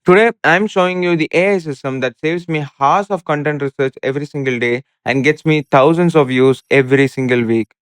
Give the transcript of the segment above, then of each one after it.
Today, I'm showing you the AI system that saves me hours of content research every single day and gets me thousands of views every single week.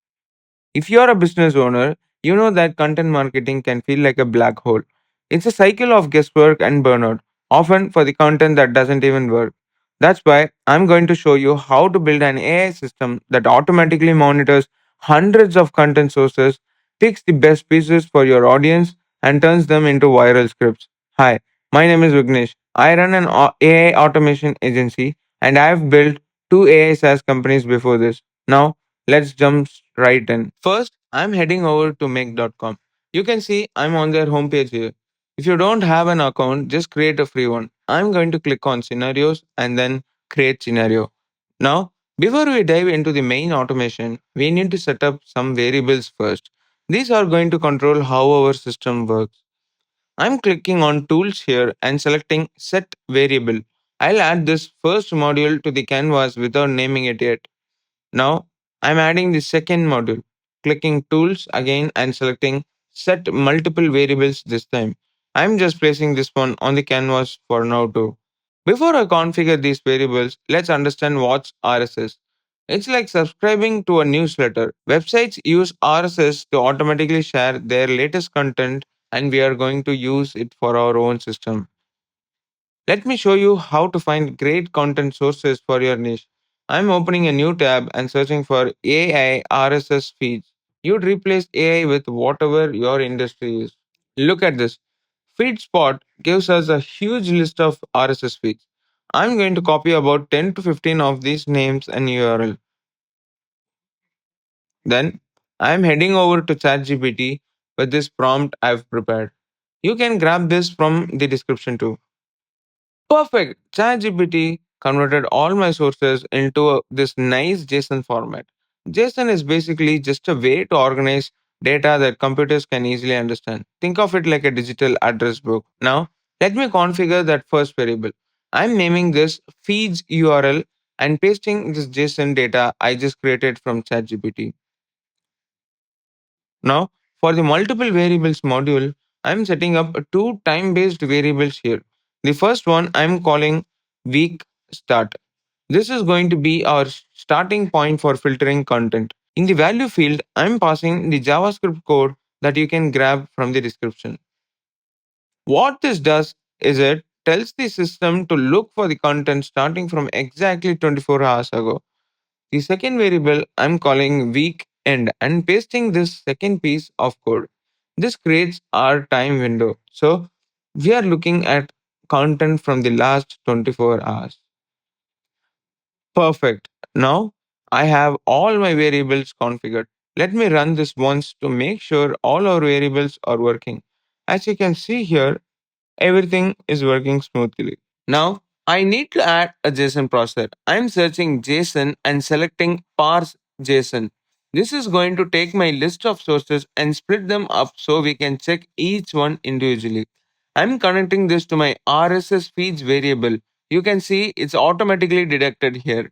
If you're a business owner, you know that content marketing can feel like a black hole. It's a cycle of guesswork and burnout, often for the content that doesn't even work. That's why I'm going to show you how to build an AI system that automatically monitors hundreds of content sources, picks the best pieces for your audience, and turns them into viral scripts. Hi, my name is Vignesh. I run an AI automation agency and I've built two AI SaaS companies before this. Now, let's jump right in. First, I'm heading over to make.com. You can see I'm on their homepage here. If you don't have an account, just create a free one. I'm going to click on scenarios and then create scenario. Now, before we dive into the main automation, we need to set up some variables first. These are going to control how our system works. I'm clicking on tools here and selecting set variable. I'll add this first module to the canvas without naming it yet. Now I'm adding the second module, clicking tools again and selecting set multiple variables this time. I'm just placing this one on the canvas for now too. Before I configure these variables, let's understand what's RSS. It's like subscribing to a newsletter. Websites use RSS to automatically share their latest content, and we are going to use it for our own system. Let me show you how to find great content sources for your niche. I'm opening a new tab and searching for AI RSS feeds. You'd replace AI with whatever your industry is. Look at this. FeedSpot gives us a huge list of RSS feeds. I'm going to copy about 10 to 15 of these names and URL. Then I'm heading over to ChatGPT with this prompt I've prepared. You can grab this from the description too. Perfect. ChatGPT converted all my sources into this nice JSON format. JSON is basically just a way to organize data that computers can easily understand. Think of it like a digital address book. Now, let me configure that first variable. I'm naming this feeds URL and pasting this JSON data I just created from ChatGPT. Now, for the multiple variables module, I'm setting up two time-based variables here. The first one I'm calling week start. This is going to be our starting point for filtering content. In the value field, I'm passing the JavaScript code that you can grab from the description. What this does is it tells the system to look for the content starting from exactly 24 hours ago. The second variable I'm calling week end and pasting this second piece of code. This creates our time window. So we are looking at content from the last 24 hours. Perfect. Now I have all my variables configured. Let me run this once to make sure all our variables are working. As you can see here, everything is working smoothly. Now, I need to add a JSON processor. I'm searching JSON and selecting parse JSON. This is going to take my list of sources and split them up so we can check each one individually. I'm connecting this to my RSS feeds variable. You can see it's automatically deducted here.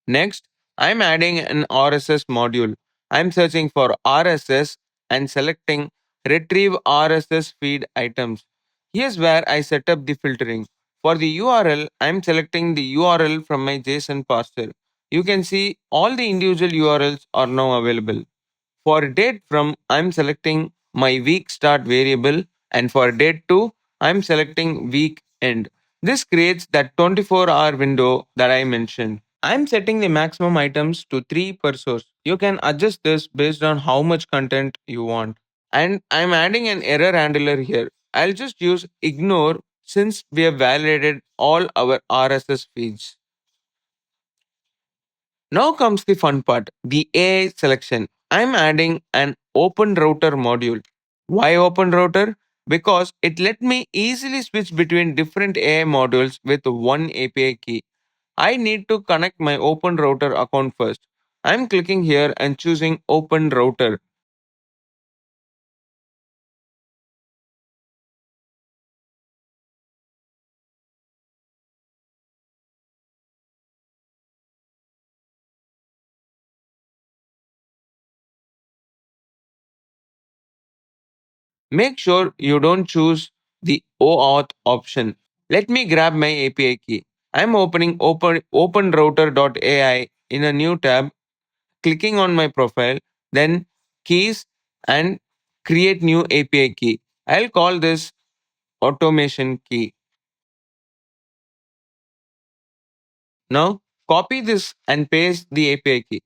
Next, I'm adding an RSS module. I'm searching for RSS and selecting retrieve RSS feed items. Here's where I set up the filtering. For the URL, I'm selecting the URL from my JSON parser. You can see all the individual URLs are now available. For date from, I'm selecting my week start variable, and for date to, I'm selecting week end. This creates that 24-hour window that I mentioned. I'm setting the maximum items to 3 per source. You can adjust this based on how much content you want. And I'm adding an error handler here. I'll just use ignore since we have validated all our RSS feeds. Now comes the fun part, the AI selection. I'm adding an OpenRouter module. Why OpenRouter? Because it let me easily switch between different AI modules with one API key. I need to connect my OpenRouter account first. I'm clicking here and choosing OpenRouter. Make sure you don't choose the OAuth option. Let me grab my API key. I'm opening OpenRouter.ai in a new tab, clicking on my profile, then keys and create new API key. I'll call this automation key. Now copy this and paste the API key.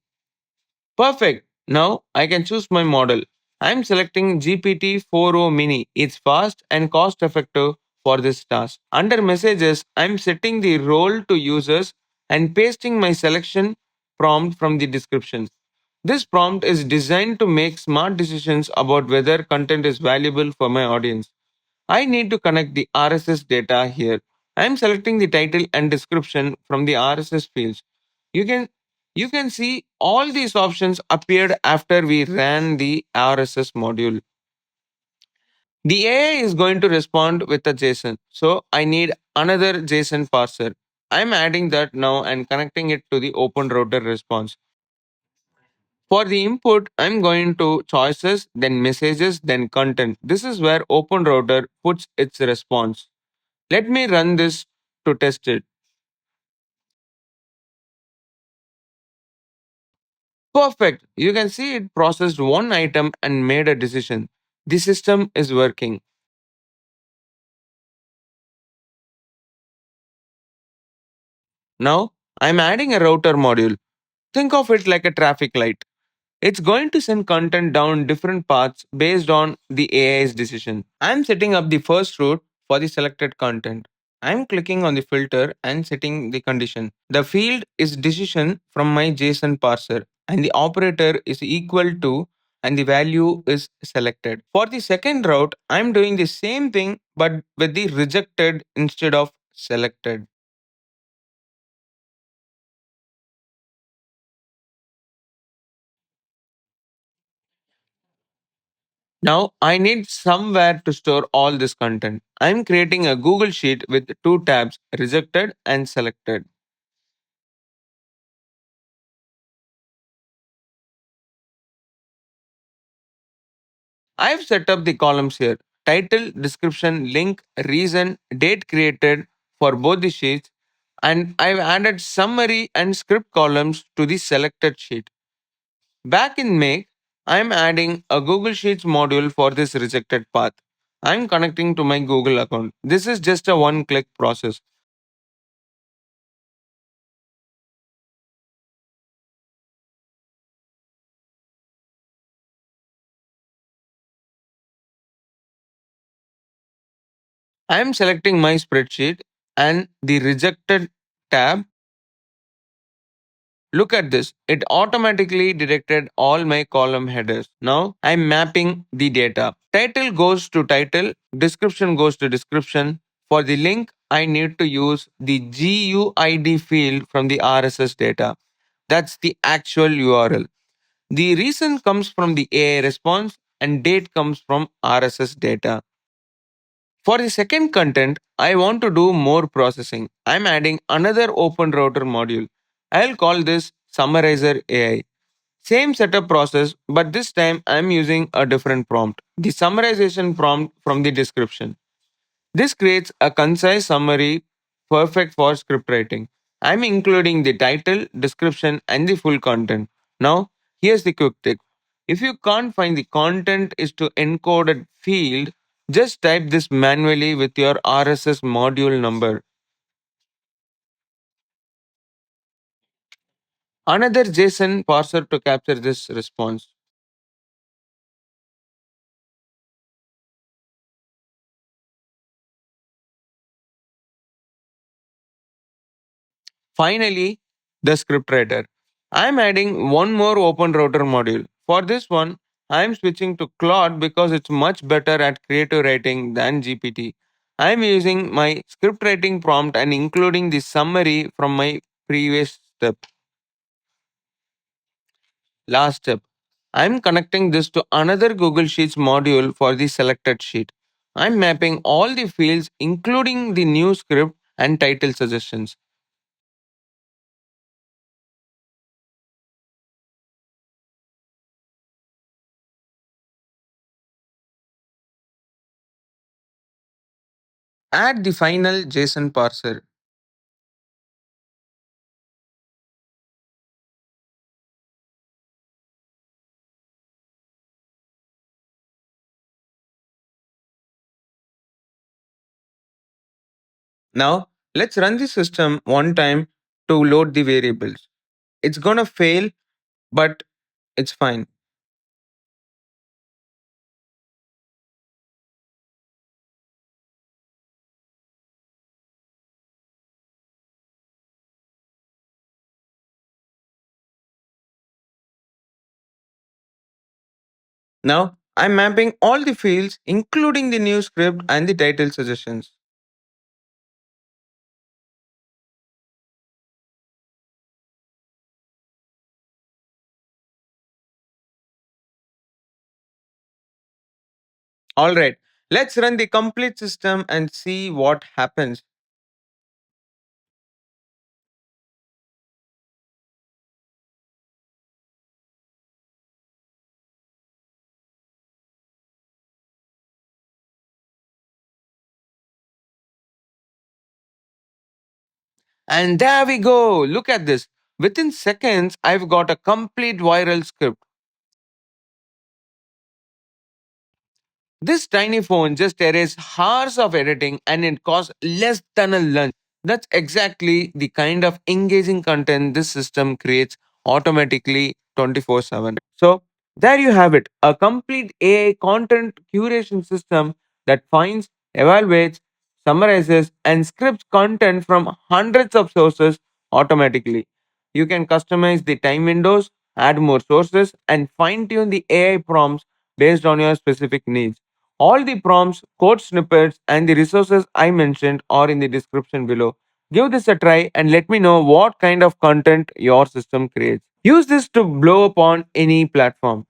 Perfect. Now I can choose my model. I'm selecting GPT-4o Mini. It's fast and cost effective for this task. Under messages, I'm setting the role to users and pasting my selection prompt from the description. This prompt is designed to make smart decisions about whether content is valuable for my audience. I need to connect the RSS data here. I'm selecting the title and description from the RSS fields. You can you can see all these options appeared after we ran the RSS module. The AI is going to respond with a JSON. So I need another JSON parser. I'm adding that now and connecting it to the OpenRouter response. For the input, I'm going to choices, then messages, then content. This is where OpenRouter puts its response. Let me run this to test it. Perfect. You can see it processed one item and made a decision. The system is working. Now, I'm adding a router module. Think of it like a traffic light. It's going to send content down different paths based on the AI's decision. I'm setting up the first route for the selected content. I'm clicking on the filter and setting the condition. The field is decision from my JSON parser and the operator is equal to and the value is selected. For the second route, I'm doing the same thing but with the rejected instead of selected. Now, I need somewhere to store all this content. I'm creating a Google Sheet with two tabs, rejected and selected. I've set up the columns here title, description, link, reason, date created for both the sheets, and I've added summary and script columns to the selected sheet. Back in Make, I'm adding a Google Sheets module for this rejected path. I'm connecting to my Google account. This is just a one click process. I am selecting my spreadsheet and the rejected tab. Look at this. It automatically detected all my column headers. Now I'm mapping the data. Title goes to title, description goes to description. For the link, I need to use the GUID field from the RSS data. That's the actual URL. The reason comes from the AI response and date comes from RSS data. For the second content, I want to do more processing. I'm adding another open router module. I'll call this Summarizer AI. Same setup process, but this time I'm using a different prompt. The summarization prompt from the description. This creates a concise summary perfect for script writing. I'm including the title, description, and the full content. Now, here's the quick tip. If you can't find the content is to encoded field, just type this manually with your RSS module number. Another JSON parser to capture this response. Finally, the scriptwriter. I'm adding one more open router module. For this one, I'm switching to Claude because it's much better at creative writing than GPT. I'm using my script writing prompt and including the summary from my previous step. Last step. I'm connecting this to another Google Sheets module for the selected sheet. I'm mapping all the fields, including the new script and title suggestions. Add the final JSON parser. Now, let's run the system one time to load the variables. It's gonna fail, but it's fine. Now, I'm mapping all the fields, including the new script and the title suggestions. Alright, let's run the complete system and see what happens. And there we go. Look at this. Within seconds, I've got a complete viral script. This tiny phone just erased hours of editing and it costs less than a lunch. That's exactly the kind of engaging content this system creates automatically 24/7. So, there you have it, a complete AI content curation system that finds, evaluates, summarizes, and scripts content from hundreds of sources automatically. You can customize the time windows, add more sources, and fine tune the AI prompts based on your specific needs. All the prompts, code snippets, and the resources I mentioned are in the description below. Give this a try and let me know what kind of content your system creates. Use this to blow up on any platform.